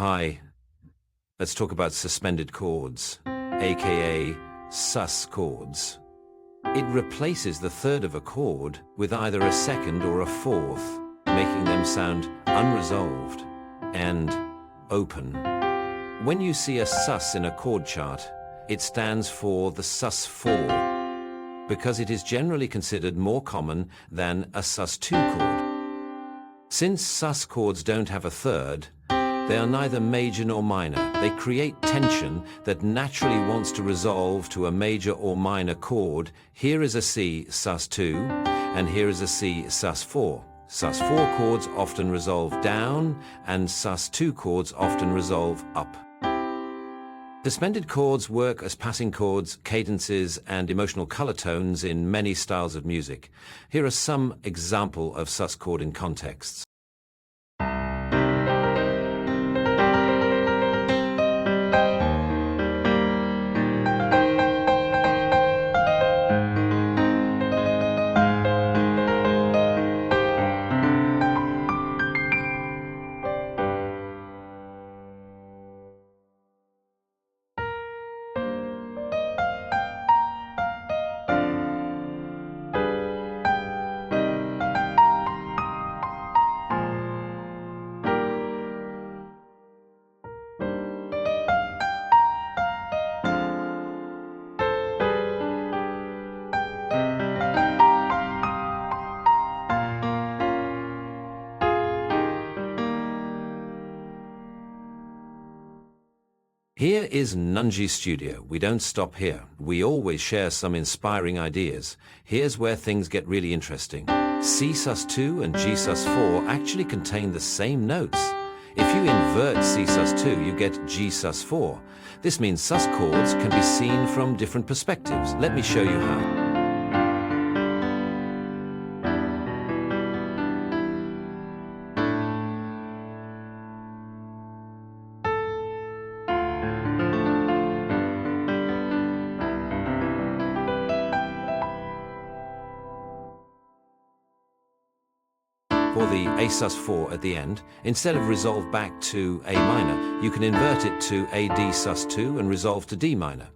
Hi, let's talk about suspended chords, aka sus chords. It replaces the third of a chord with either a second or a fourth, making them sound unresolved and open. When you see a sus in a chord chart, it stands for the sus4, because it is generally considered more common than a sus2 chord. Since sus chords don't have a third, they are neither major nor minor. They create tension that naturally wants to resolve to a major or minor chord. Here is a C sus2, and here is a C sus4. Sus4 chords often resolve down, and sus2 chords often resolve up. Suspended chords work as passing chords, cadences, and emotional color tones in many styles of music. Here are some examples of sus chording contexts. Here is Nunji's studio. We don't stop here. We always share some inspiring ideas. Here's where things get really interesting. C sus2 and G sus4 actually contain the same notes. If you invert C sus2, you get G sus4. This means sus chords can be seen from different perspectives. Let me show you how. For the A sus4 at the end, instead of resolve back to A minor, you can invert it to A D sus2 and resolve to D minor.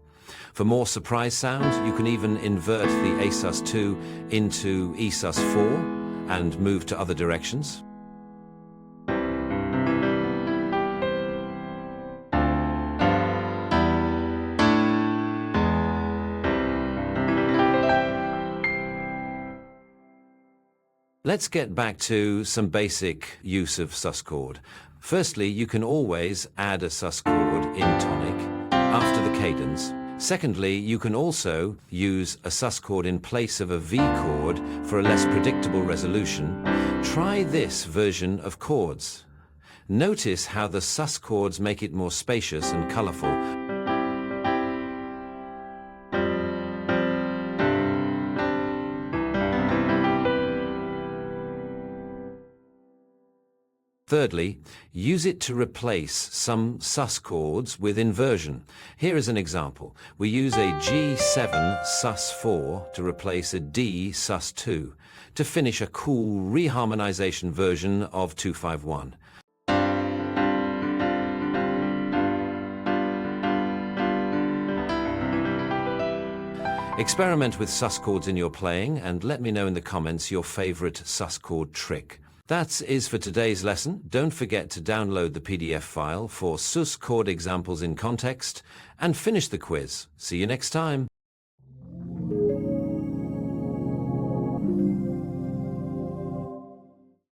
For more surprise sound, you can even invert the A sus2 into E sus4 and move to other directions. Let's get back to some basic use of sus chord. Firstly, you can always add a sus chord in tonic after the cadence. Secondly, you can also use a sus chord in place of a V chord for a less predictable resolution. Try this version of chords. Notice how the sus chords make it more spacious and colorful. Thirdly, use it to replace some sus chords with inversion. Here is an example. We use a G7 sus4 to replace a D sus2 to finish a cool reharmonization version of 251. Experiment with sus chords in your playing and let me know in the comments your favorite sus chord trick. That is for today's lesson. Don't forget to download the PDF file for sus chord examples in context and finish the quiz. See you next time.